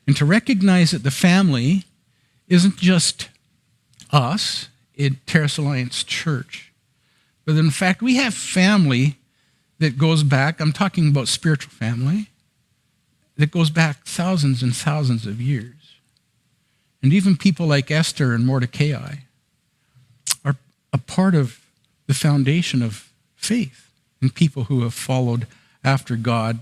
And to recognize that the family isn't just us in Terrace Alliance Church, but in fact, we have family that goes back, I'm talking about spiritual family, that goes back thousands and thousands of years. And even people like Esther and Mordecai are a part of the foundation of faith in people who have followed after God.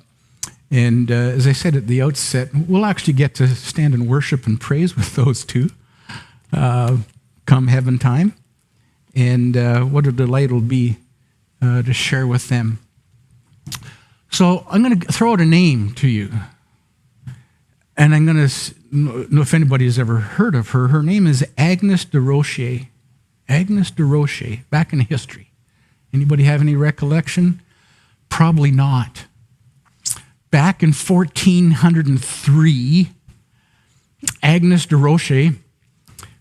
And as I said at the outset, we'll actually get to stand and worship and praise with those two come heaven time. And what a delight it'll be to share with them. So I'm going to throw out a name to you. And I'm going to know if anybody has ever heard of her. Her name is Agnes de Rocher. Agnes de Rocher, back in history. Anybody have any recollection? Probably not. Back in 1403, Agnes de Rocher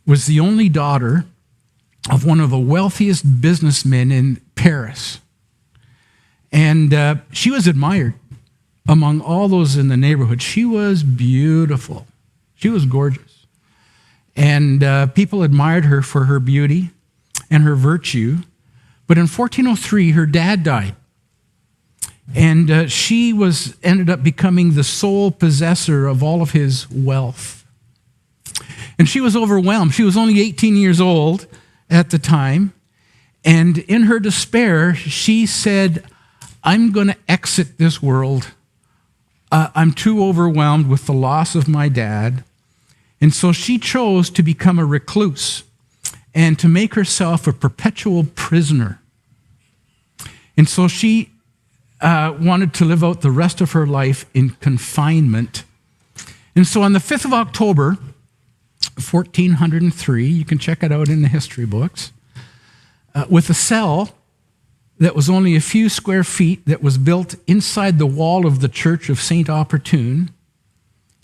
was the only daughter of one of the wealthiest businessmen in Paris. And she was admired among all those in the neighborhood. She was beautiful. She was gorgeous. And people admired her for her beauty and her virtue. But in 1403, her dad died. And she ended up becoming the sole possessor of all of his wealth. And she was overwhelmed. She was only 18 years old at the time. And in her despair, she said, I'm going to exit this world. I'm too overwhelmed with the loss of my dad. And so she chose to become a recluse and to make herself a perpetual prisoner. And so she wanted to live out the rest of her life in confinement. And so on the 5th of October, 1403, you can check it out in the history books, with a cell that was only a few square feet that was built inside the wall of the church of St. Opportune,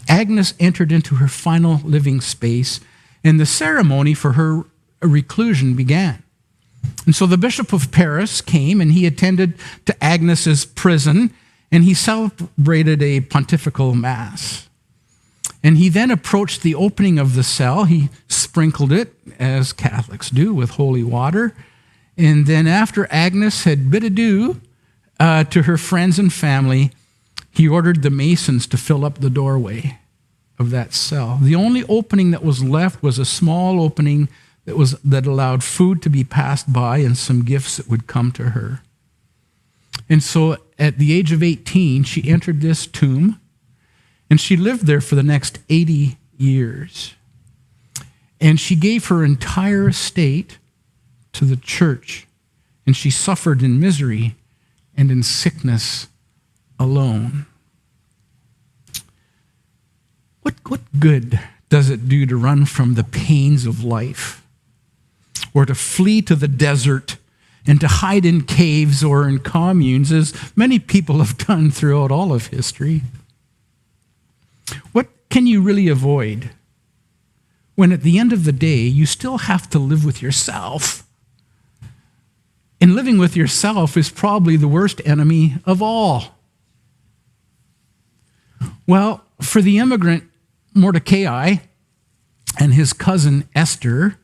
Agnes entered into her final living space, and the ceremony for her reclusion began. And so the Bishop of Paris came, and he attended to Agnes's prison, and he celebrated a pontifical mass. And he then approached the opening of the cell. He sprinkled it, as Catholics do, with holy water. And then after Agnes had bid adieu to her friends and family, he ordered the masons to fill up the doorway of that cell. The only opening that was left was a small opening that allowed food to be passed by and some gifts that would come to her. And so at the age of 18, she entered this tomb, and she lived there for the next 80 years. And she gave her entire estate to the church, and she suffered in misery and in sickness alone. What good does it do to run from the pains of life, or to flee to the desert and to hide in caves or in communes, as many people have done throughout all of history? What can you really avoid when at the end of the day you still have to live with yourself? And living with yourself is probably the worst enemy of all. Well, for the immigrant Mordecai and his cousin Esther,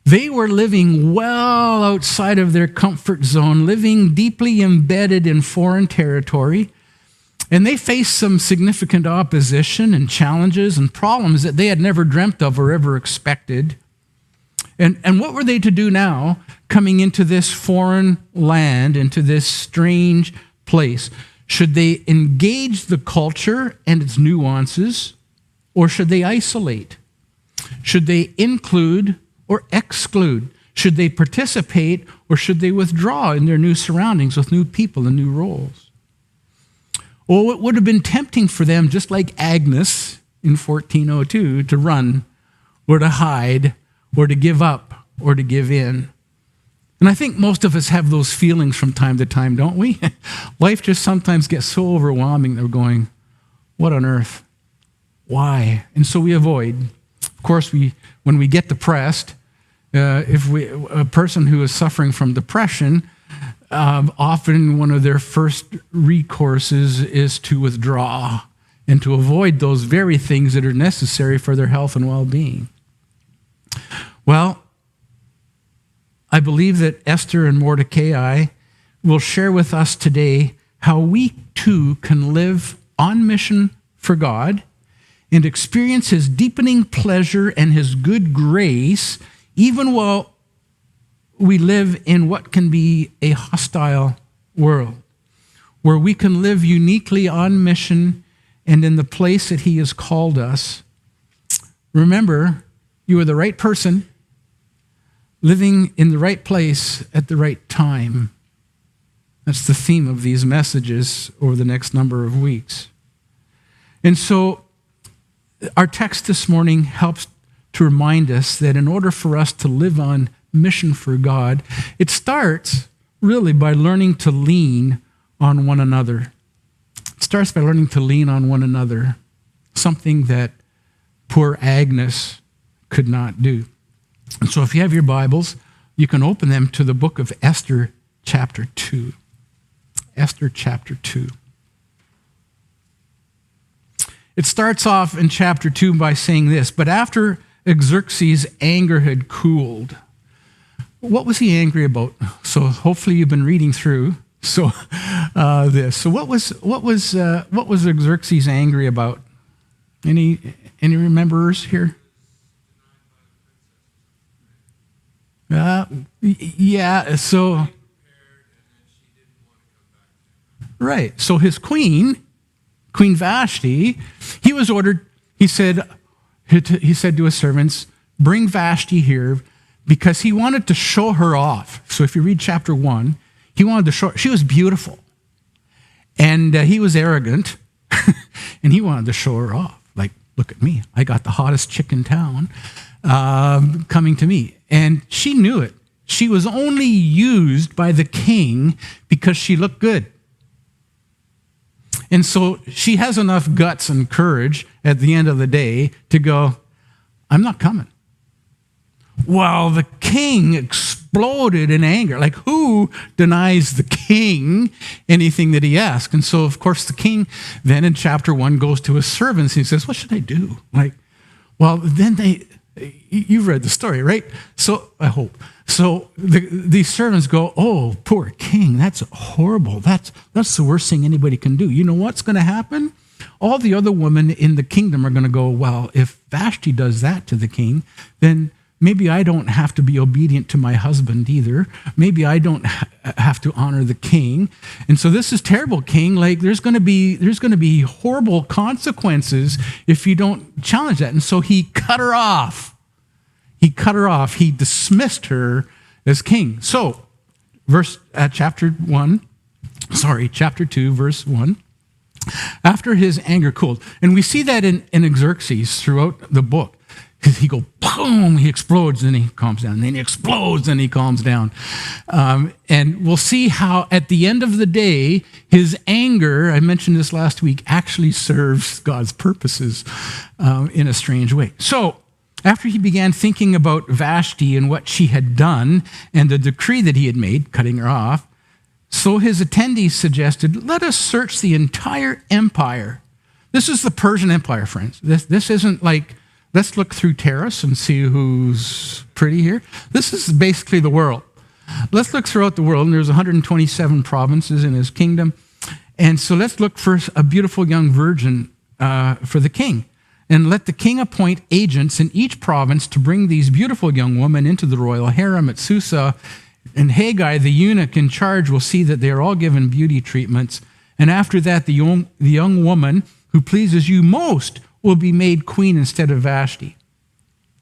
they were living well outside of their comfort zone, living deeply embedded in foreign territory, and they faced some significant opposition and challenges and problems that they had never dreamt of or ever expected. And what were they to do now, coming into this foreign land, into this strange place? Should they engage the culture and its nuances, or should they isolate? Should they include or exclude? Should they participate, or should they withdraw in their new surroundings with new people and new roles? Oh, it would have been tempting for them, just like Agnes in 1402, to run or to hide or to give up or to give in. And I think most of us have those feelings from time to time, don't we? Life just sometimes gets so overwhelming that we're going, what on earth? Why? And so we avoid. Of course, when we get depressed, a person who is suffering from depression, often one of their first recourses is to withdraw and to avoid those very things that are necessary for their health and well-being. Well, I believe that Esther and Mordecai will share with us today how we too can live on mission for God and experience his deepening pleasure and his good grace, even while we live in what can be a hostile world, where we can live uniquely on mission and in the place that he has called us. Remember, you are the right person, living in the right place at the right time. That's the theme of these messages over the next number of weeks. And so our text this morning helps to remind us that in order for us to live on mission for God, it starts really by learning to lean on one another. It starts by learning to lean on one another, something that poor Agnes could not do. And so if you have your Bibles, you can open them to the book of Esther chapter 2. Esther chapter 2. It starts off in chapter 2 by saying this, but after Xerxes' anger had cooled. What was he angry about? So hopefully you've been reading through. So what was Xerxes angry about? Any rememberers here? Yeah. So right. So his Queen Vashti, he was ordered. He said to his servants, "Bring Vashti here," because he wanted to show her off. So if you read chapter 1, he wanted to show her. She was beautiful. And he was arrogant. And he wanted to show her off. Like, look at me. I got the hottest chick in town coming to me. And she knew it. She was only used by the king because she looked good. And so she has enough guts and courage at the end of the day to go, "I'm not coming." Well, the king exploded in anger. Like, who denies the king anything that he asks? And so, of course, the king then in chapter 1 goes to his servants and he says, "What should I do?" Like, well, then you've read the story, right? So, I hope. So these servants go, "Oh, poor king, that's horrible. That's the worst thing anybody can do." You know what's going to happen? All the other women in the kingdom are going to go, "Well, if Vashti does that to the king, then maybe I don't have to be obedient to my husband either. Maybe I don't have to honor the king. And so this is terrible, king. Like there's going to be horrible consequences if you don't challenge that." And so he cut her off. He dismissed her as king. So, chapter 2, verse 1. After his anger cooled. And we see that in Xerxes throughout the book. Because he goes, boom, he explodes, and he calms down. And then he explodes, and he calms down. And we'll see how at the end of the day, his anger, I mentioned this last week, actually serves God's purposes in a strange way. So, after he began thinking about Vashti and what she had done and the decree that he had made, cutting her off, so his attendees suggested, "Let us search the entire empire." This is the Persian Empire, friends. This isn't like, let's look through terrace and see who's pretty here. This is basically the world. Let's look throughout the world, and there's 127 provinces in his kingdom. And so let's look for a beautiful young virgin for the king. And let the king appoint agents in each province to bring these beautiful young women into the royal harem at Susa. And Haggai, the eunuch in charge, will see that they are all given beauty treatments. And after that, the young woman who pleases you most will be made queen instead of Vashti.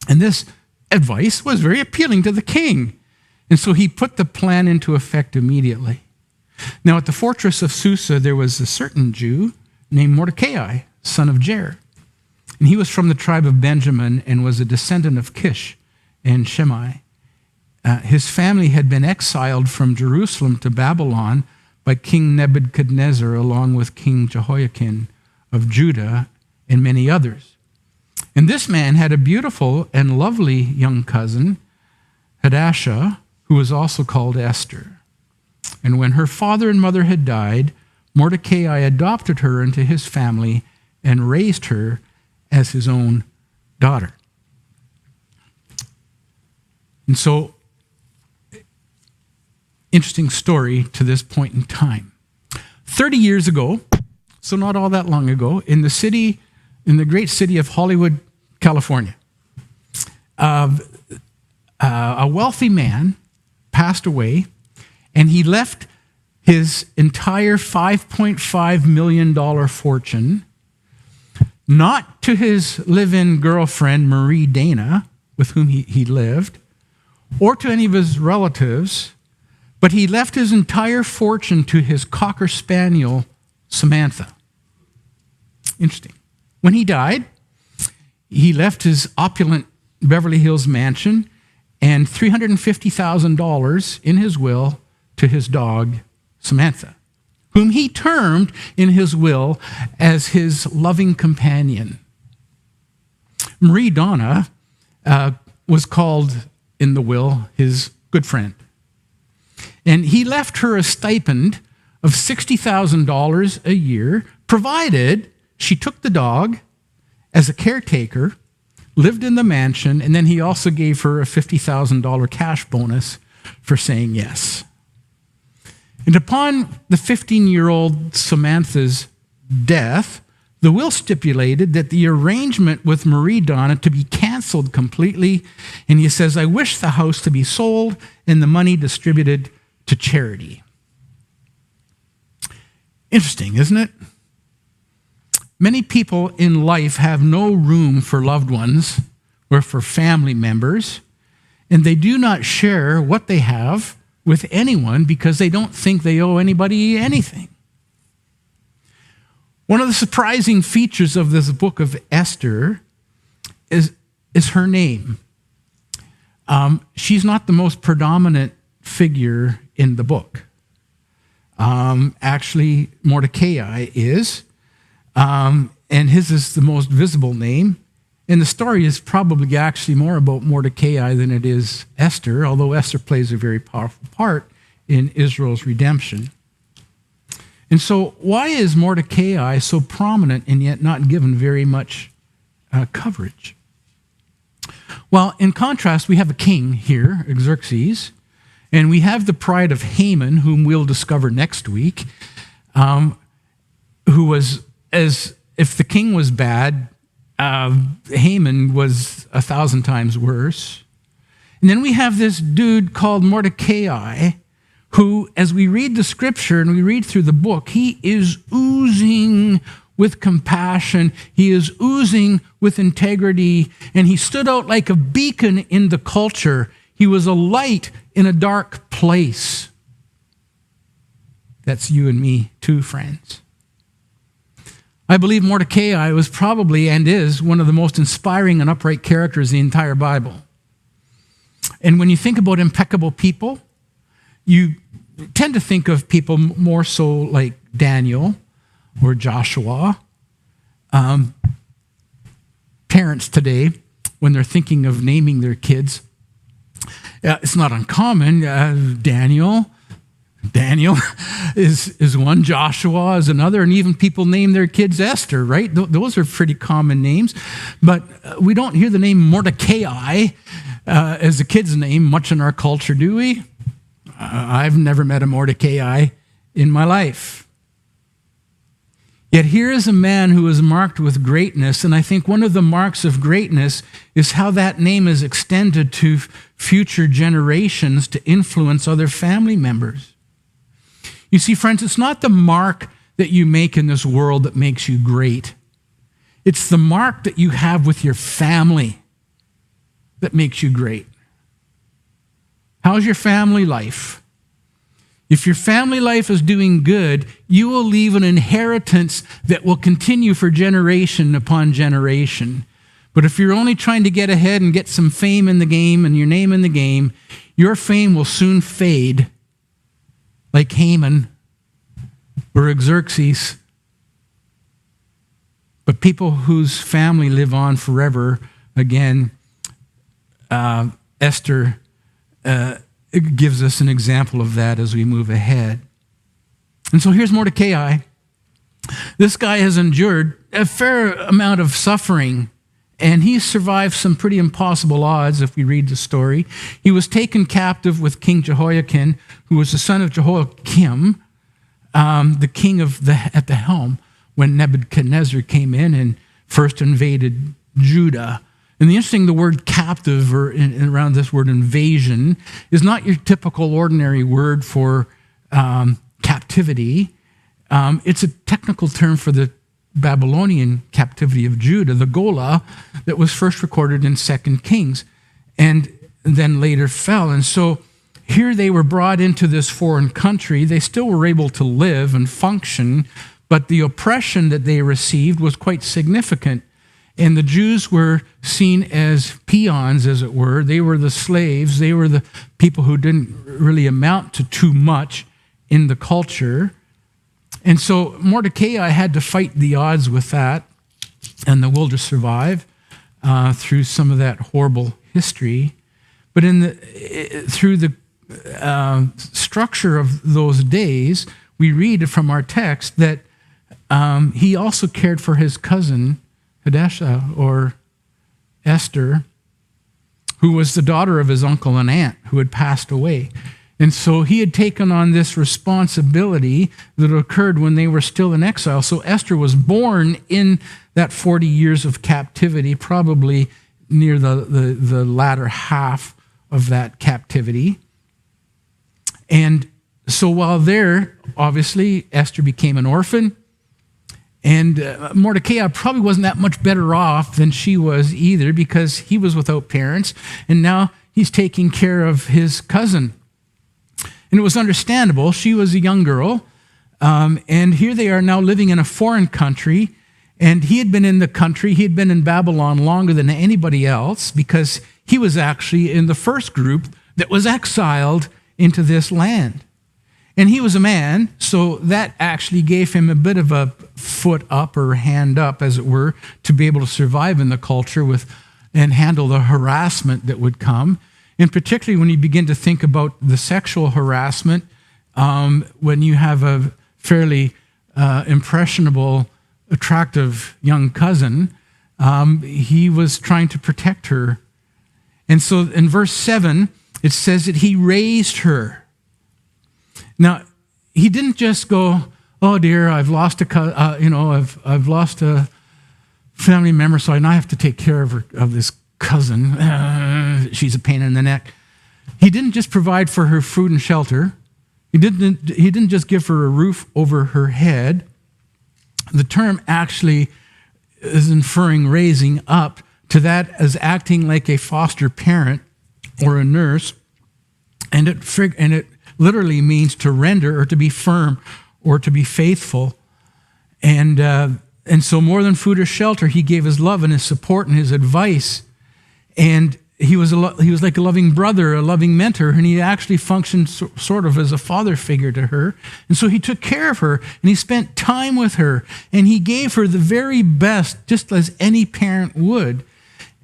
And this advice was very appealing to the king. And so he put the plan into effect immediately. Now, at the fortress of Susa, there was a certain Jew named Mordecai, son of Jair. And he was from the tribe of Benjamin and was a descendant of Kish and Shimei. His family had been exiled from Jerusalem to Babylon by King Nebuchadnezzar, along with King Jehoiakim of Judah and many others. And this man had a beautiful and lovely young cousin, Hadassah, who was also called Esther. And when her father and mother had died, Mordecai adopted her into his family and raised her as his own daughter. And so, interesting story to this point in time. 30 years ago, so not all that long ago, in the great city of Hollywood, California, a wealthy man passed away, and he left his entire $5.5 million fortune not to his live-in girlfriend, Marie Dana, with whom he lived, or to any of his relatives, but he left his entire fortune to his Cocker Spaniel, Samantha. Interesting. When he died, he left his opulent Beverly Hills mansion and $350,000 in his will to his dog, Samantha, whom he termed in his will as his loving companion. Marie Donna was called in the will his good friend. And he left her a stipend of $60,000 a year, provided she took the dog as a caretaker, lived in the mansion, and then he also gave her a $50,000 cash bonus for saying yes. And upon the 15-year-old Samantha's death, the will stipulated that the arrangement with Marie Donna to be canceled completely, and he says, I wish the house to be sold and the money distributed to charity. Interesting, isn't it? Many people in life have no room for loved ones or for family members, and they do not share what they have with anyone because they don't think they owe anybody anything. One of the surprising features of this book of Esther is her name. She's not the most predominant figure in the book. Actually, Mordecai is, and his is the most visible name. And the story is probably actually more about Mordecai than it is Esther, although Esther plays a very powerful part in Israel's redemption. And so why is Mordecai so prominent and yet not given very much coverage? Well, in contrast, we have a king here, Xerxes, and we have the pride of Haman, whom we'll discover next week, who was, as if the king was bad, Haman was 1,000 times worse. And then we have this dude called Mordecai, who, as we read the scripture and we read through the book, he is oozing with compassion. He is oozing with integrity, and he stood out like a beacon in the culture. He was a light in a dark place. That's you and me too, friends. I believe Mordecai was probably and is one of the most inspiring and upright characters in the entire Bible. And when you think about impeccable people, you tend to think of people more so like Daniel or Joshua. Parents today, when they're thinking of naming their kids, it's not uncommon. Daniel is one, Joshua is another, and even people name their kids Esther, right? Those are pretty common names. But we don't hear the name Mordecai as a kid's name much in our culture, do we? I've never met a Mordecai in my life. Yet here is a man who is marked with greatness, and I think one of the marks of greatness is how that name is extended to future generations to influence other family members. You see, friends, it's not the mark that you make in this world that makes you great. It's the mark that you have with your family that makes you great. How's your family life? If your family life is doing good, you will leave an inheritance that will continue for generation upon generation. But if you're only trying to get ahead and get some fame in the game and your name in the game, your fame will soon fade like Haman or Xerxes. But people whose family live on forever, again, Esther gives us an example of that as we move ahead. And so here's Mordecai. This guy has endured a fair amount of suffering, and he survived some pretty impossible odds if we read the story. He was taken captive with King Jehoiakim, who was the son of Jehoiakim, the king at the helm, when Nebuchadnezzar came in and first invaded Judah. And the word captive, or around this word invasion, is not your typical ordinary word for captivity. It's a technical term for the Babylonian captivity of Judah, the Gola, that was first recorded in 2 Kings and then later fell. And so here they were brought into this foreign country. They still were able to live and function, but the oppression that they received was quite significant. And the Jews were seen as peons, as it were. They were the slaves. They were the people who didn't really amount to too much in the culture. And so Mordecai had to fight the odds with that, and the will to survive through some of that horrible history. But through the structure of those days, we read from our text that he also cared for his cousin, Hadassah, or Esther, who was the daughter of his uncle and aunt who had passed away. And so he had taken on this responsibility that occurred when they were still in exile. So Esther was born in that 40 years of captivity, probably near the latter half of that captivity. And so while there, obviously, Esther became an orphan. And Mordecai probably wasn't that much better off than she was either, because he was without parents, and now he's taking care of his cousin. And it was understandable. She was a young girl, and here they are now living in a foreign country, and he had been in the country, he had been in Babylon longer than anybody else, because he was actually in the first group that was exiled into this land. And he was a man, so that actually gave him a bit of a foot up, or hand up, as it were, to be able to survive in the culture and handle the harassment that would come. And particularly when you begin to think about the sexual harassment, when you have a fairly impressionable, attractive young cousin, he was trying to protect her. And so in verse 7, it says that he raised her. Now, he didn't just go, "Oh dear, I've lost I've lost a family member, so now I have to take care of this cousin. She's a pain in the neck." He didn't just provide for her food and shelter. He didn't just give her a roof over her head. The term actually is inferring raising up to that as acting like a foster parent or a nurse, and it literally means to render, or to be firm, or to be faithful. And so more than food or shelter, he gave his love and his support and his advice. And he was like a loving brother, a loving mentor, and he actually functioned sort of as a father figure to her. And so he took care of her, and he spent time with her, and he gave her the very best, just as any parent would.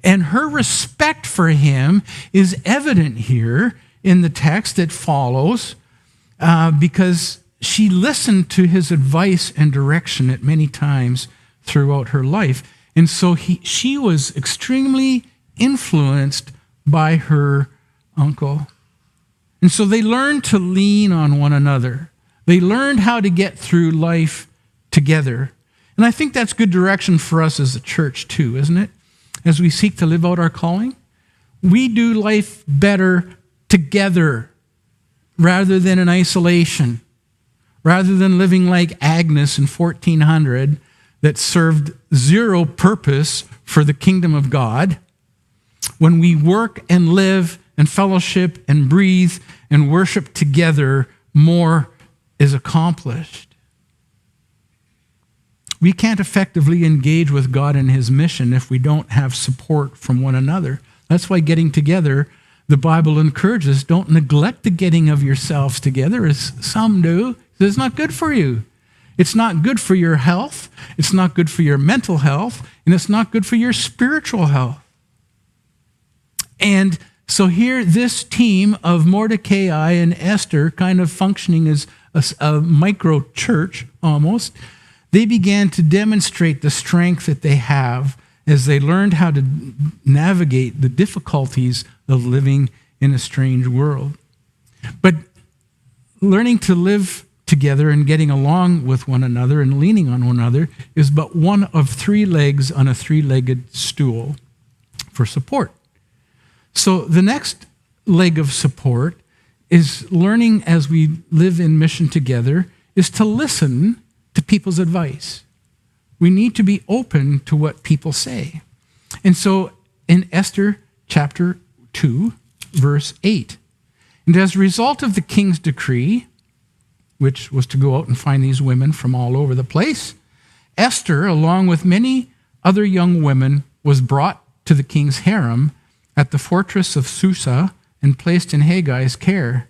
And her respect for him is evident here in the text that follows, because she listened to his advice and direction at many times throughout her life. And so she was extremely influenced by her uncle. And so they learned to lean on one another. They learned how to get through life together. And I think that's good direction for us as a church too, isn't it? As we seek to live out our calling, we do life better together rather than in isolation, rather than living like Agnes in 1400 that served zero purpose for the kingdom of God. When we work and live and fellowship and breathe and worship together, more is accomplished. We can't effectively engage with God in his mission if we don't have support from one another. That's why getting together, the Bible encourages, don't neglect the getting of yourselves together, as some do. It's not good for you. It's not good for your health. It's not good for your mental health. And it's not good for your spiritual health. And so here, this team of Mordecai and Esther, kind of functioning as a micro church almost, they began to demonstrate the strength that they have as they learned how to navigate the difficulties of living in a strange world. But learning to live together and getting along with one another and leaning on one another is but one of 3 legs on a 3-legged stool for support. So the next leg of support is learning as we live in mission together is to listen to people's advice. We need to be open to what people say. And so in Esther chapter 2, verse 8, and as a result of the king's decree, which was to go out and find these women from all over the place, Esther, along with many other young women, was brought to the king's harem at the fortress of Susa and placed in Haggai's care.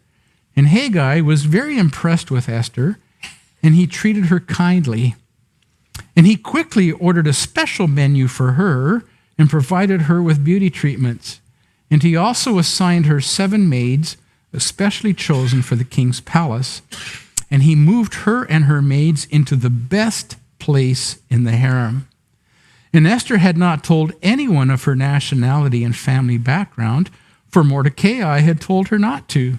And Haggai was very impressed with Esther, and he treated her kindly. And he quickly ordered a special menu for her and provided her with beauty treatments. And he also assigned her 7 maids, especially chosen for the king's palace. And he moved her and her maids into the best place in the harem. And Esther had not told anyone of her nationality and family background, for Mordecai had told her not to.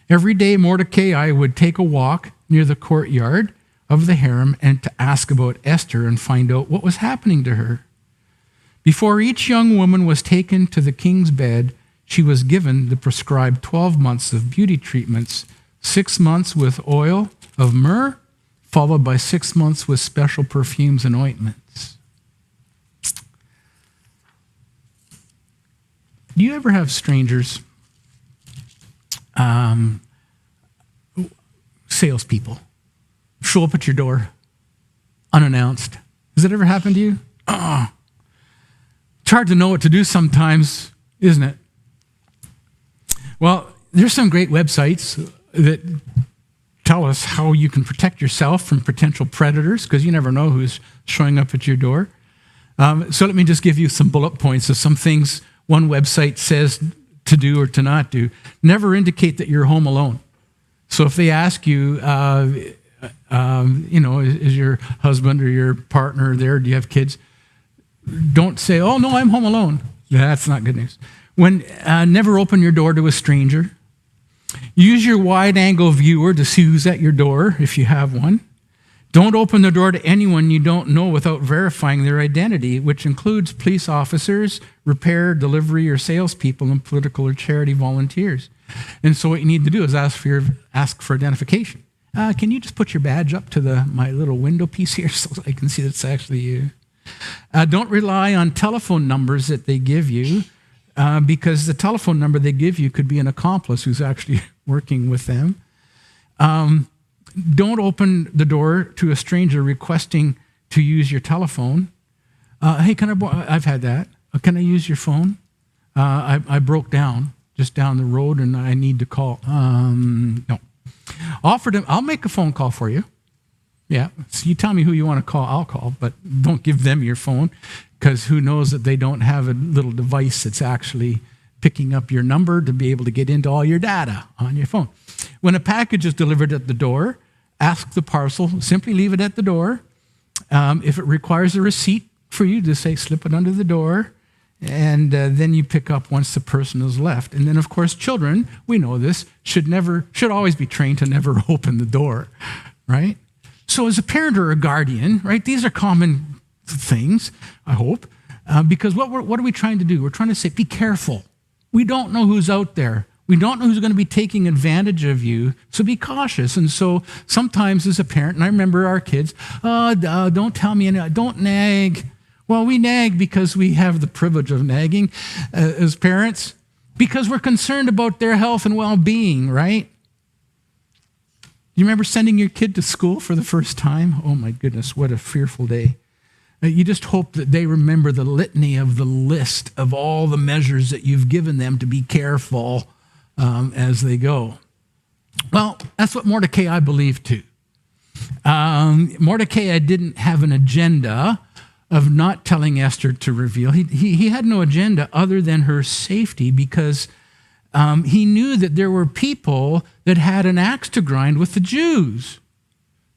Every day Mordecai would take a walk near the courtyard of the harem and to ask about Esther and find out what was happening to her. Before each young woman was taken to the king's bed, she was given the prescribed 12 months of beauty treatments, 6 months with oil of myrrh, followed by 6 months with special perfumes and ointments. Do you ever have strangers, salespeople, show up at your door unannounced? Has that ever happened to you? It's hard to know what to do sometimes, isn't it? Well, there's some great websites that tell us how you can protect yourself from potential predators, because you never know who's showing up at your door. So let me just give you some bullet points of some things one website says to do or to not do. Never indicate that you're home alone. So if they ask you, is your husband or your partner there? Do you have kids? Don't say, oh, no, I'm home alone. That's not good news. Never open your door to a stranger. Use your wide-angle viewer to see who's at your door, if you have one. Don't open the door to anyone you don't know without verifying their identity, which includes police officers, repair, delivery, or salespeople, and political or charity volunteers. And so what you need to do is ask for identification. Can you just put your badge up to my little window piece here so I can see that's actually you? Don't rely on telephone numbers that they give you, because the telephone number they give you could be an accomplice who's actually working with them. Don't open the door to a stranger requesting to use your telephone. Hey, I've had that. Can I use your phone? I broke down just down the road and I need to call. No. Offer them, I'll make a phone call for you. Yeah, so you tell me who you want to call, I'll call, but don't give them your phone, because who knows that they don't have a little device that's actually picking up your number to be able to get into all your data on your phone. When a package is delivered at the door, ask the parcel, simply leave it at the door. If it requires a receipt for you, just say, slip it under the door, and then you pick up once the person has left. And then, of course, children, we know this, should always be trained to never open the door, right? So as a parent or a guardian, right, these are common things, I hope, because what are we trying to do? We're trying to say, be careful. We don't know who's out there. We don't know who's going to be taking advantage of you, so be cautious. And so sometimes as a parent, and I remember our kids, don't tell me, don't nag. Well, we nag because we have the privilege of nagging as parents, because we're concerned about their health and well-being, right? You remember sending your kid to school for the first time? Oh my goodness, what a fearful day. You just hope that they remember the litany of the list of all the measures that you've given them to be careful as they go. Well, that's what Mordecai believed too. Mordecai didn't have an agenda of not telling Esther to reveal. He had no agenda other than her safety, because he knew that there were people that had an axe to grind with the Jews.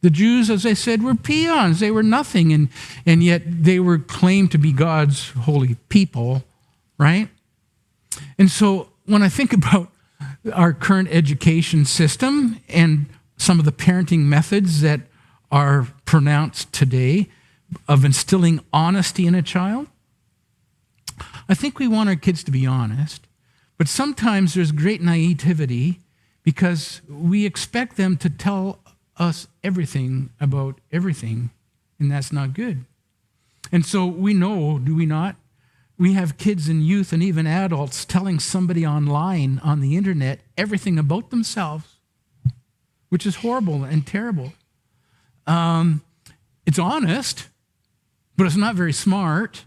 The Jews, as I said, were peons. They were nothing, and yet they were claimed to be God's holy people, right? And so when I think about our current education system and some of the parenting methods that are pronounced today of instilling honesty in a child, I think we want our kids to be honest, but sometimes there's great naivety because we expect them to tell us everything about everything, and that's not good. And so we know, do we not? We have kids and youth and even adults telling somebody online on the internet everything about themselves, which is horrible and terrible. It's honest, but it's not very smart,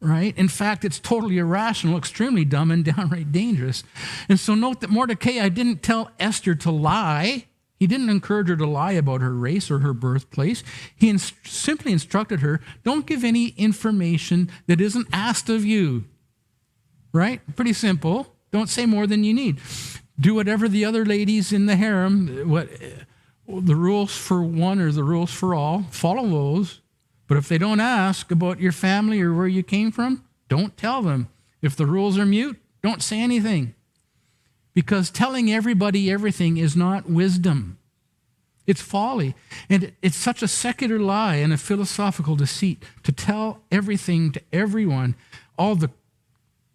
right? In fact, it's totally irrational, extremely dumb, and downright dangerous. And so note that Mordecai didn't tell Esther to lie. He didn't encourage her to lie about her race or her birthplace. He simply instructed her, don't give any information that isn't asked of you, right? Pretty simple. Don't say more than you need. Do whatever the other ladies in the harem, the rules for one are the rules for all. Follow those. But if they don't ask about your family or where you came from, don't tell them. If the rules are mute, don't say anything. Because telling everybody everything is not wisdom. It's folly. And it's such a secular lie and a philosophical deceit to tell everything to everyone, all the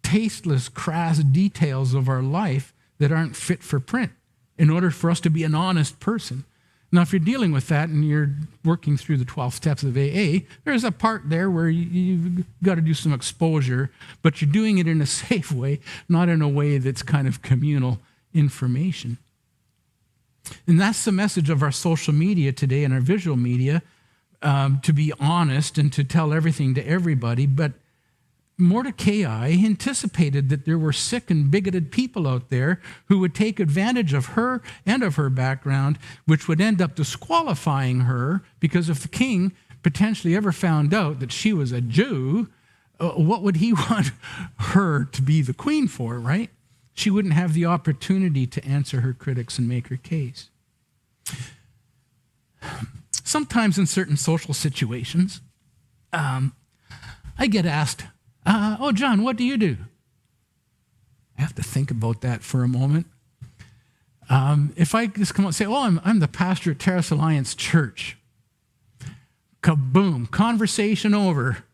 tasteless, crass details of our life that aren't fit for print in order for us to be an honest person. Now, if you're dealing with that and you're working through the 12 steps of AA, there's a part there where you've got to do some exposure, but you're doing it in a safe way, not in a way that's kind of communal information. And that's the message of our social media today and our visual media, to be honest and to tell everything to everybody. But Mordecai anticipated that there were sick and bigoted people out there who would take advantage of her and of her background, which would end up disqualifying her, because if the king potentially ever found out that she was a Jew, what would he want her to be the queen for, right? She wouldn't have the opportunity to answer her critics and make her case. Sometimes in certain social situations, I get asked, oh, John, what do you do? I have to think about that for a moment. If I just come out and say, oh, I'm the pastor at Terrace Alliance Church. Kaboom, conversation over.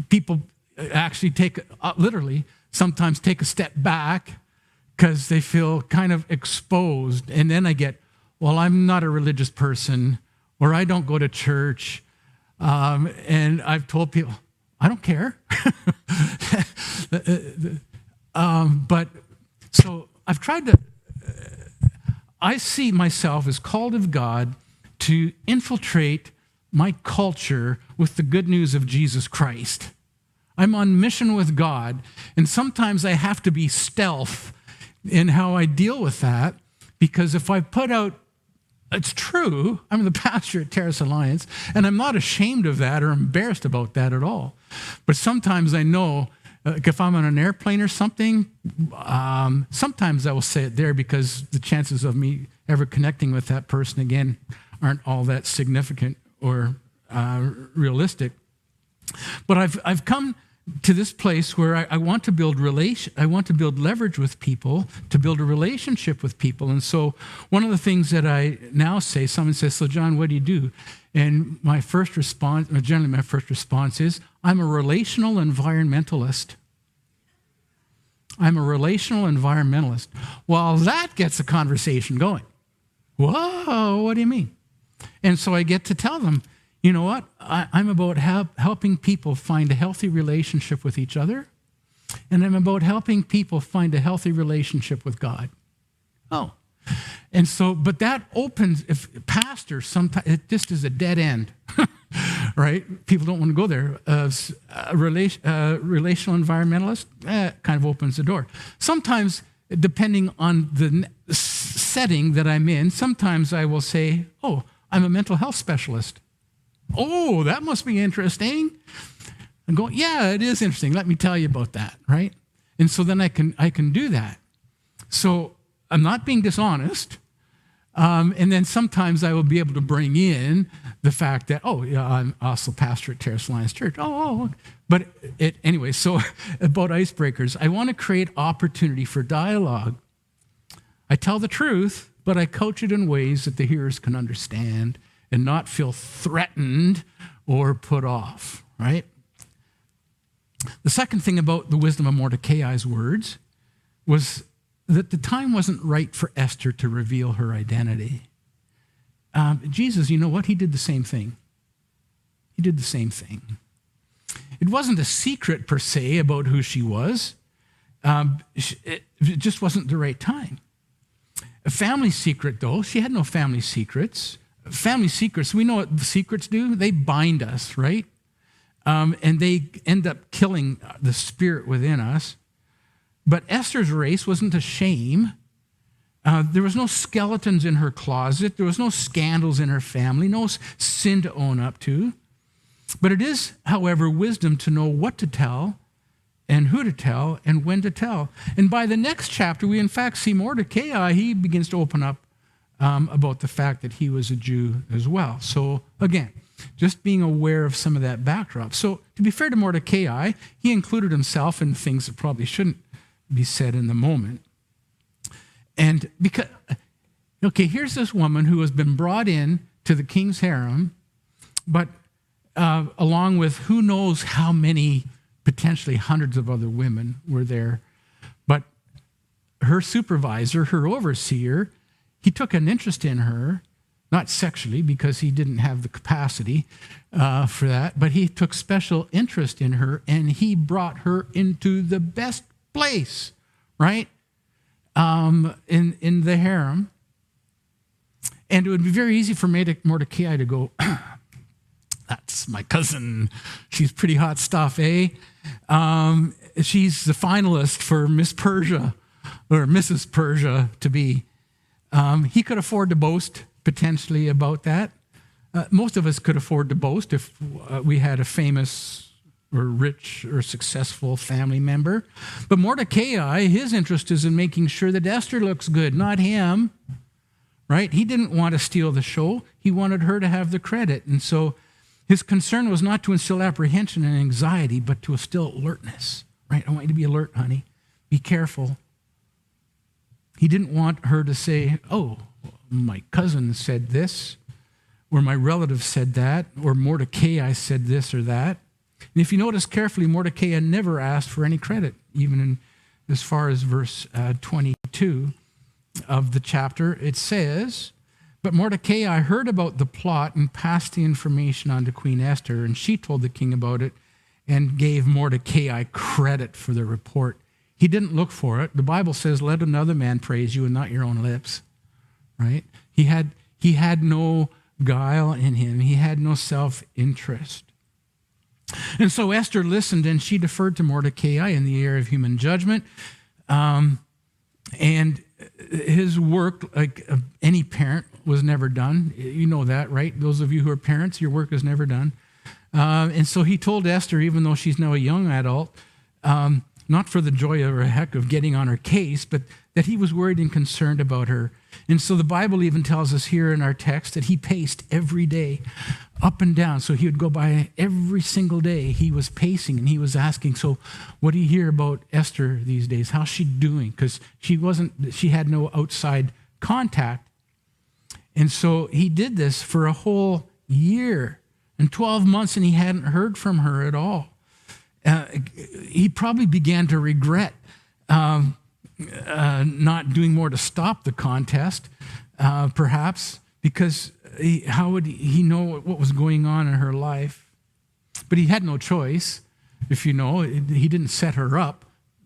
People actually sometimes take a step back because they feel kind of exposed. And then I get, well, I'm not a religious person, or I don't go to church. And I've told people, I don't care. But so I've tried to, I see myself as called of God to infiltrate my culture with the good news of Jesus Christ. I'm on mission with God, and sometimes I have to be stealth in how I deal with that, because if I put out, it's true, I'm the pastor at Terrace Alliance, and I'm not ashamed of that or embarrassed about that at all. But sometimes I know, if I'm on an airplane or something, sometimes I will say it there because the chances of me ever connecting with that person again aren't all that significant or realistic. But I've come to this place where I want to build I want to build leverage with people, to build a relationship with people. And so one of the things that I now say, someone says, so John, what do you do? And my first response is, I'm a relational environmentalist. I'm a relational environmentalist. Well, that gets the conversation going. Whoa, what do you mean? And so I get to tell them, you know what? I'm about helping people find a healthy relationship with each other, and I'm about helping people find a healthy relationship with God. Oh. And so, but that opens, if pastors, sometimes it just is a dead end, right? People don't want to go there. Relational environmentalist, kind of opens the door. Sometimes, depending on the setting that I'm in, sometimes I will say, oh, I'm a mental health specialist. Oh, that must be interesting. And go, yeah, it is interesting. Let me tell you about that, right? And so then I can do that. So I'm not being dishonest. And then sometimes I will be able to bring in the fact that, oh, yeah, I'm also pastor at Terrace Alliance Church. But anyway, so about icebreakers, I want to create opportunity for dialogue. I tell the truth, but I couch it in ways that the hearers can understand and not feel threatened or put off, right? The second thing about the wisdom of Mordecai's words was that the time wasn't right for Esther to reveal her identity. Jesus, you know what? He did the same thing. He did the same thing. It wasn't a secret per se about who she was. It just wasn't the right time. A family secret, though, she had no family secrets. Family secrets, we know what the secrets do. They bind us, right? And they end up killing the spirit within us. But Esther's race wasn't a shame. There was no skeletons in her closet. There was no scandals in her family, no sin to own up to. But it is, however, wisdom to know what to tell and who to tell and when to tell. And by the next chapter, we in fact see Mordecai, he begins to open up about the fact that he was a Jew as well. So again, just being aware of some of that backdrop. So to be fair to Mordecai, he included himself in things that probably shouldn't be said in the moment. And because, okay, here's this woman who has been brought in to the king's harem, but along with who knows how many, potentially hundreds of other women were there. But her supervisor, her overseer, he took an interest in her, not sexually because he didn't have the capacity for that, but he took special interest in her and he brought her into the best place, right? In the harem. And it would be very easy for Mordecai to go, that's my cousin. She's pretty hot stuff, eh? She's the finalist for Miss Persia or Mrs. Persia to be. He could afford to boast potentially about that. Most of us could afford to boast if we had a famous or rich or successful family member. But Mordecai, his interest is in making sure that Esther looks good, not him, right? He didn't want to steal the show. He wanted her to have the credit. And so his concern was not to instill apprehension and anxiety, but to instill alertness, right? I want you to be alert, honey. Be careful. He didn't want her to say, oh, my cousin said this, or my relative said that, or Mordecai said this or that. And if you notice carefully, Mordecai never asked for any credit, even in as far as verse 22 of the chapter. It says, but Mordecai heard about the plot and passed the information on to Queen Esther, and she told the king about it and gave Mordecai credit for the report. He didn't look for it. The Bible says, let another man praise you and not your own lips, right? He had no guile in him. He had no self-interest. And so Esther listened and she deferred to Mordecai in the area of human judgment. And his work, like any parent, was never done. You know that, right? Those of you who are parents, your work is never done. And so he told Esther, even though she's now a young adult, not for the joy or heck of getting on her case, but that he was worried and concerned about her. And so the Bible even tells us here in our text that he paced every day up and down. So he would go by every single day. He was pacing and he was asking, so what do you hear about Esther these days? How's she doing? Because she had no outside contact. And so he did this for a whole year and 12 months, and he hadn't heard from her at all. He probably began to regret not doing more to stop the contest, perhaps, because how would he know what was going on in her life? But he had no choice. If you know, he didn't set her up.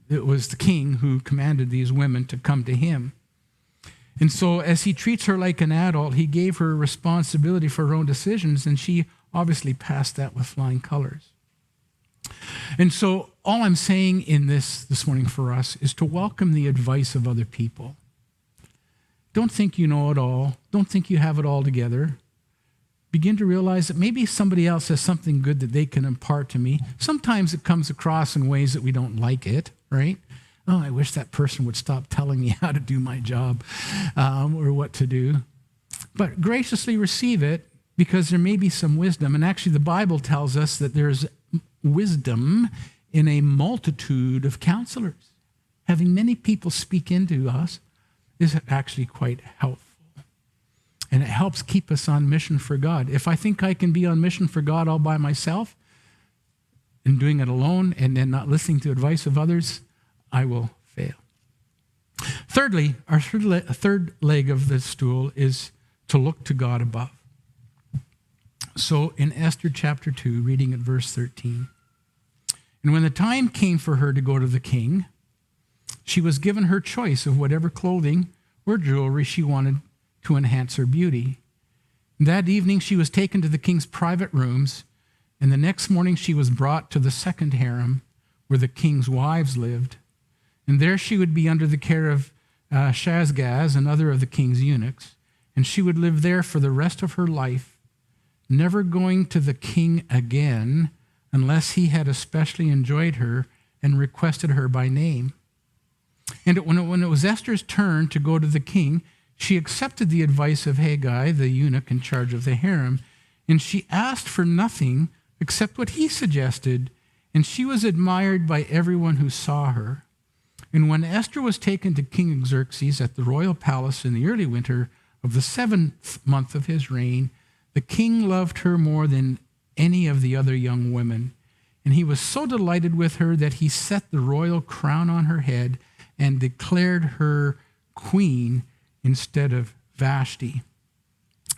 It was the king who commanded these women to come to him. And so as he treats her like an adult, he gave her responsibility for her own decisions, and she obviously passed that with flying colors. And so all I'm saying in this morning for us is to welcome the advice of other people. Don't think you know it all. Don't think you have it all together. Begin to realize that maybe somebody else has something good that they can impart to me. Sometimes it comes across in ways that we don't like it, right? Oh, I wish that person would stop telling me how to do my job or what to do. but graciously receive it because there may be some wisdom. And actually, the Bible tells us that there's wisdom in a multitude of counselors. Having many people speak into us is actually quite helpful. And it helps keep us on mission for God. If I think I can be on mission for God all by myself and doing it alone and then not listening to advice of others, I will fail. Thirdly, our third leg of the stool is to look to God above. So in Esther chapter 2, reading at verse 13, and when the time came for her to go to the king, she was given her choice of whatever clothing or jewelry she wanted to enhance her beauty. That evening she was taken to the king's private rooms, and the next morning she was brought to the second harem where the king's wives lived. And there she would be under the care of Shazgaz and other of the king's eunuchs, and she would live there for the rest of her life, never going to the king again unless he had especially enjoyed her and requested her by name. And when it was Esther's turn to go to the king, she accepted the advice of Haggai, the eunuch in charge of the harem, and she asked for nothing except what he suggested, and she was admired by everyone who saw her. And when Esther was taken to King Xerxes at the royal palace in the early winter of the 7th month of his reign, the king loved her more than any of the other young women, and he was so delighted with her that he set the royal crown on her head and declared her queen instead of Vashti.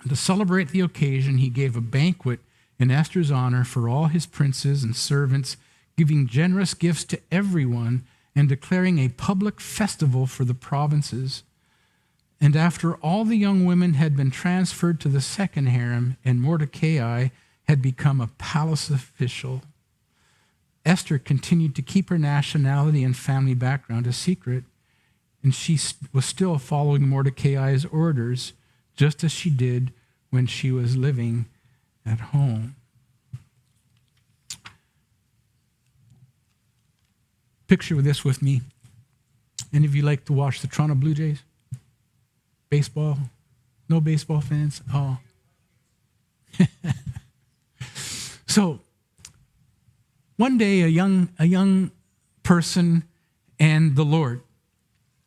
To celebrate the occasion, he gave a banquet in Esther's honor for all his princes and servants, giving generous gifts to everyone and declaring a public festival for the provinces. And after all the young women had been transferred to the second harem and Mordecai had become a palace official, Esther continued to keep her nationality and family background a secret, and she was still following Mordecai's orders, just as she did when she was living at home. Picture this with me. Any of you like to watch the Toronto Blue Jays? Baseball? No baseball fans? Oh. So, one day a young person and the Lord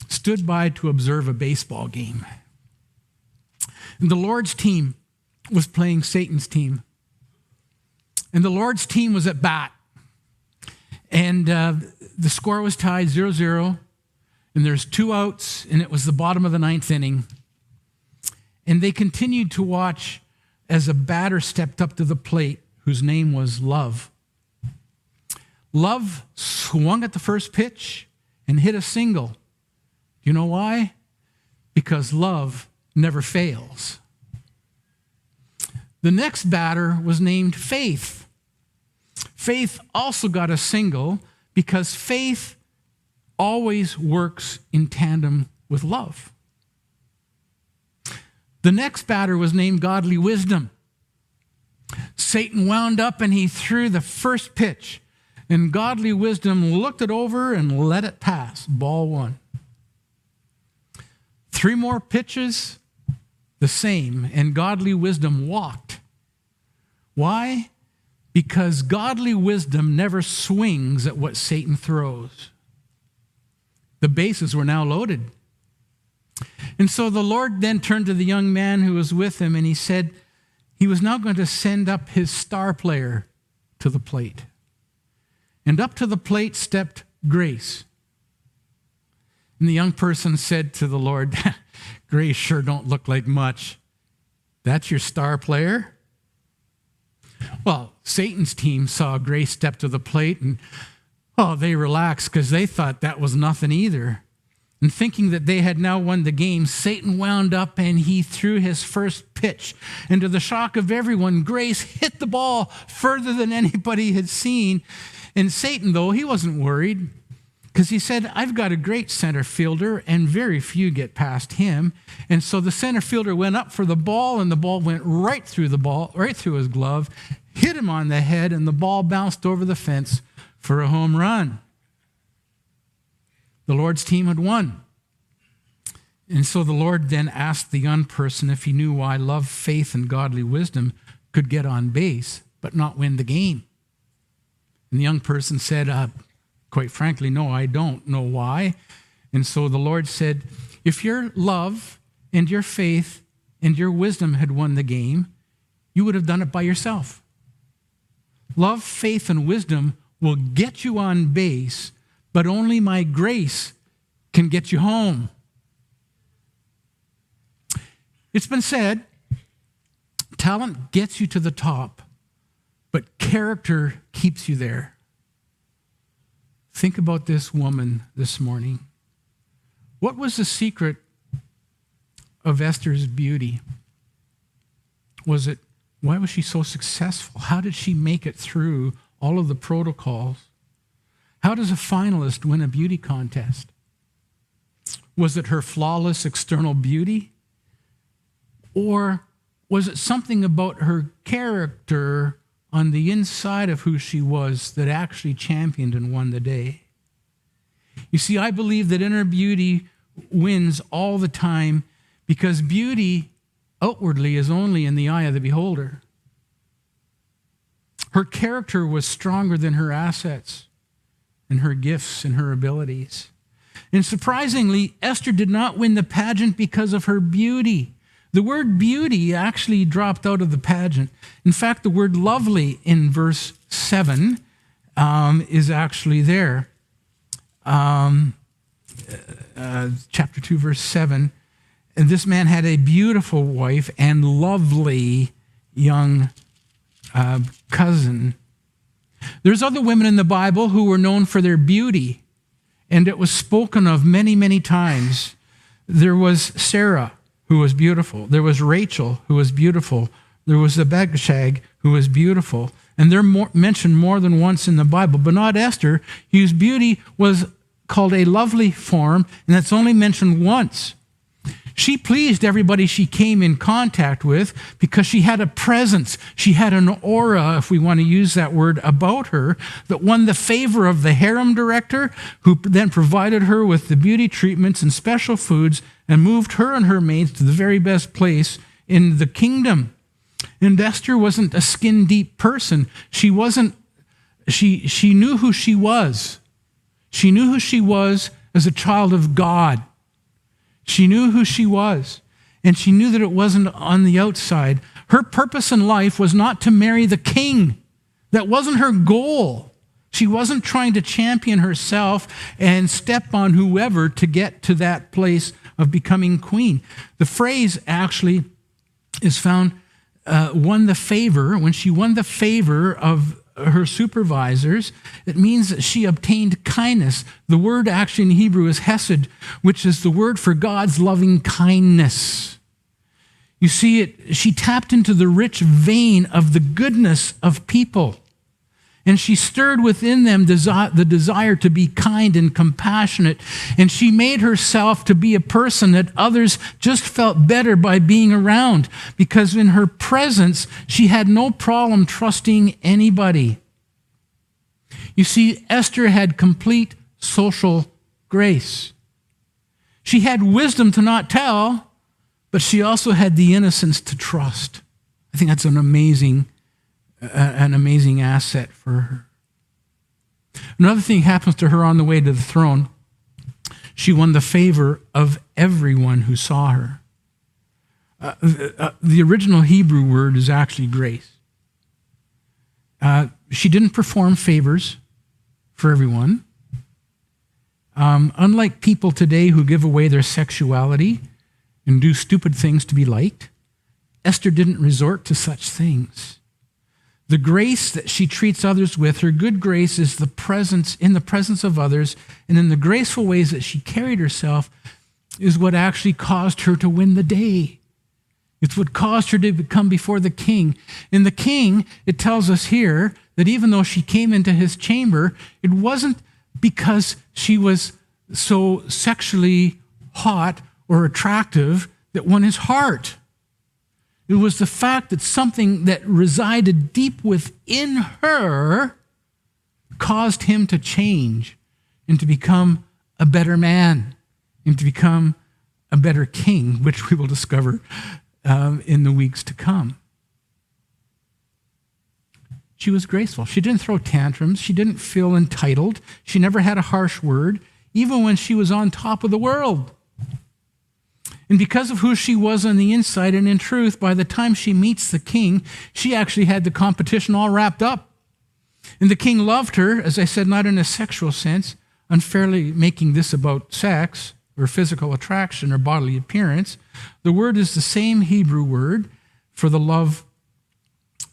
stood by to observe a baseball game. And the Lord's team was playing Satan's team. And the Lord's team was at bat. And the score was tied 0-0. And there's 2 outs, and it was the bottom of the 9th inning. And they continued to watch as a batter stepped up to the plate, whose name was Love. Love swung at the first pitch and hit a single. You know why? Because love never fails. The next batter was named Faith. Faith also got a single because faith always works in tandem with love. The next batter was named Godly Wisdom. Satan wound up and he threw the first pitch, and Godly Wisdom looked it over and let it pass. Ball 1. 3 more pitches, the same, and Godly Wisdom walked. Why? Because Godly Wisdom never swings at what Satan throws. The bases were now loaded. And so the Lord then turned to the young man who was with him, and he said he was now going to send up his star player to the plate. And up to the plate stepped Grace. And the young person said to the Lord, Grace sure don't look like much. That's your star player? Well, Satan's team saw Grace step to the plate, and they relaxed because they thought that was nothing either. And thinking that they had now won the game, Satan wound up and he threw his first pitch. And to the shock of everyone, Grace hit the ball further than anybody had seen. And Satan, though, he wasn't worried because he said, I've got a great center fielder and very few get past him. And so the center fielder went up for the ball, and the ball went right through his glove, hit him on the head, and the ball bounced over the fence for a home run. The Lord's team had won. And so the Lord then asked the young person if he knew why love, faith, and godly wisdom could get on base but not win the game. And the young person said, quite frankly, no, I don't know why. And so the Lord said, if your love and your faith and your wisdom had won the game, you would have done it by yourself. Love, faith, and wisdom will get you on base, but only my grace can get you home. It's been said, talent gets you to the top, but character keeps you there. Think about this woman this morning. What was the secret of Esther's beauty? Why was she so successful? How did she make it through all of the protocols? How does a finalist win a beauty contest? Was it her flawless external beauty? Or was it something about her character on the inside of who she was that actually championed and won the day? You see, I believe that inner beauty wins all the time because beauty outwardly is only in the eye of the beholder. Her character was stronger than her assets and her gifts and her abilities. And surprisingly, Esther did not win the pageant because of her beauty. The word beauty actually dropped out of the pageant. In fact, the word lovely in verse 7 is actually there. Chapter 2, verse 7. And this man had a beautiful wife and lovely young cousin. There's other women in the Bible who were known for their beauty, and it was spoken of many, many times. There was Sarah, who was beautiful. There was Rachel, who was beautiful. There was Abishag, who was beautiful. And they're mentioned more than once in the Bible, but not Esther, whose beauty was called a lovely form, and that's only mentioned once. She pleased everybody she came in contact with because she had a presence. She had an aura, if we want to use that word, about her that won the favor of the harem director, who then provided her with the beauty treatments and special foods and moved her and her maids to the very best place in the kingdom. And Esther wasn't a skin-deep person. She knew who she was. She knew who she was as a child of God. She knew who she was, and she knew that it wasn't on the outside. Her purpose in life was not to marry the king. That wasn't her goal. She wasn't trying to champion herself and step on whoever to get to that place of becoming queen. The phrase actually is found, won the favor. When she won the favor of her supervisors, it means that she obtained kindness. The word actually in Hebrew is hesed, which is the word for God's loving kindness. You see, she tapped into the rich vein of the goodness of people, and she stirred within them the desire to be kind and compassionate, and she made herself to be a person that others just felt better by being around, because in her presence, she had no problem trusting anybody. You see, Esther had complete social grace. She had wisdom to not tell, but she also had the innocence to trust. I think that's an amazing asset for her. Another thing happens to her on the way to the throne. She won the favor of everyone who saw her. The original Hebrew word is actually grace. She didn't perform favors for everyone. Unlike people today who give away their sexuality and do stupid things to be liked, Esther didn't resort to such things. The grace that she treats others with, her good grace, is the presence of others, and in the graceful ways that she carried herself is what actually caused her to win the day. It's what caused her to come before the king. In the king, it tells us here that even though she came into his chamber, it wasn't because she was so sexually hot or attractive that won his heart. It was the fact that something that resided deep within her caused him to change and to become a better man and to become a better king, which we will discover in the weeks to come. She was graceful. She didn't throw tantrums. She didn't feel entitled. She never had a harsh word, even when she was on top of the world. And because of who she was on the inside and in truth, by the time she meets the king, she actually had the competition all wrapped up. And the king loved her, as I said, not in a sexual sense, unfairly making this about sex or physical attraction or bodily appearance. The word is the same Hebrew word for the love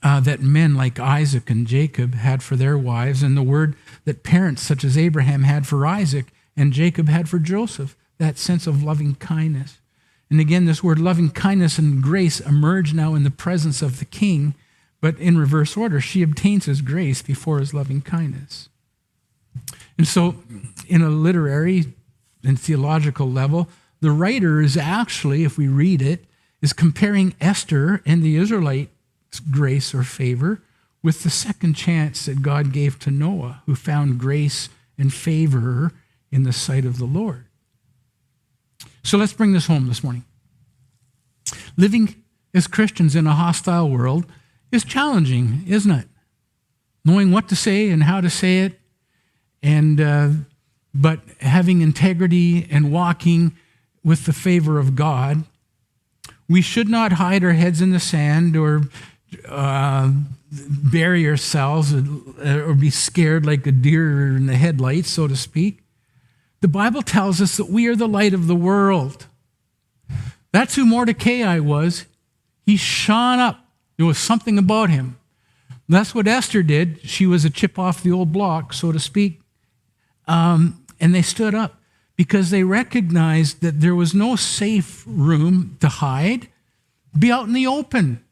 that men like Isaac and Jacob had for their wives, and the word that parents such as Abraham had for Isaac and Jacob had for Joseph, that sense of loving kindness. And again, this word loving kindness and grace emerge now in the presence of the king, but in reverse order. She obtains his grace before his loving kindness. And so, in a literary and theological level, the writer is actually, if we read it, is comparing Esther and the Israelites' grace or favor with the second chance that God gave to Noah, who found grace and favor in the sight of the Lord. So let's bring this home this morning. Living as Christians in a hostile world is challenging, isn't it? Knowing what to say and how to say it, and but having integrity and walking with the favor of God. We should not hide our heads in the sand or bury ourselves or be scared like a deer in the headlights, so to speak. The Bible tells us that we are the light of the world. That's who Mordecai was. He shone up. There was something about him. That's what Esther did. She was a chip off the old block, so to speak. And they stood up because they recognized that there was no safe room to hide. Be out in the open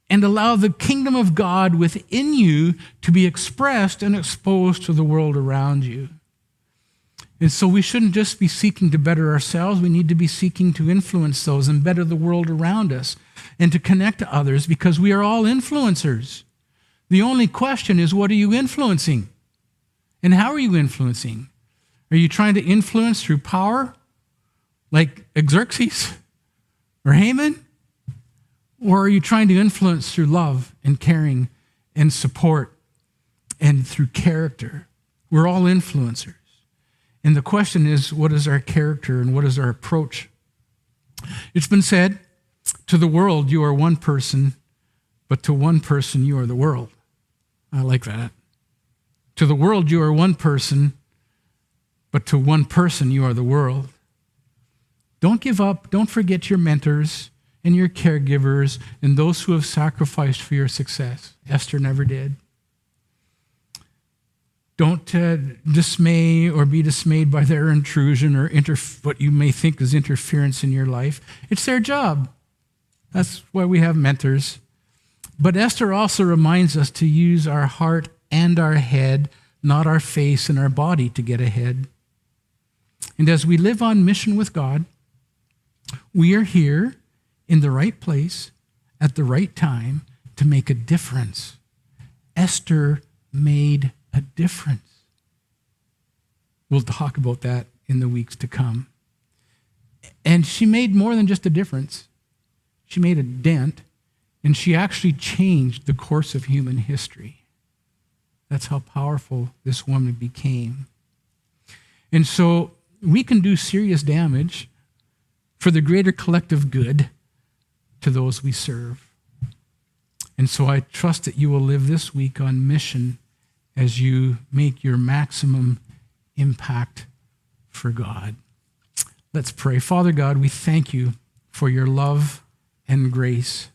and allow the kingdom of God within you to be expressed and exposed to the world around you. And so we shouldn't just be seeking to better ourselves. We need to be seeking to influence those and better the world around us and to connect to others, because we are all influencers. The only question is, what are you influencing? And how are you influencing? Are you trying to influence through power, like Xerxes or Haman? Or are you trying to influence through love and caring and support and through character? We're all influencers. And the question is, what is our character and what is our approach? It's been said, to the world you are one person, but to one person you are the world. I like that. To the world you are one person, but to one person you are the world. Don't give up. Don't forget your mentors and your caregivers and those who have sacrificed for your success. Esther never did. Don't dismay or be dismayed by their intrusion or what you may think is interference in your life. It's their job. That's why we have mentors. But Esther also reminds us to use our heart and our head, not our face and our body, to get ahead. And as we live on mission with God, we are here in the right place at the right time to make a difference. Esther made a difference. We'll talk about that in the weeks to come. And she made more than just a difference. She made a dent, and she actually changed the course of human history. That's how powerful this woman became. And so we can do serious damage for the greater collective good to those we serve. And so I trust that you will live this week on mission as you make your maximum impact for God. Let's pray. Father God, we thank you for your love and grace.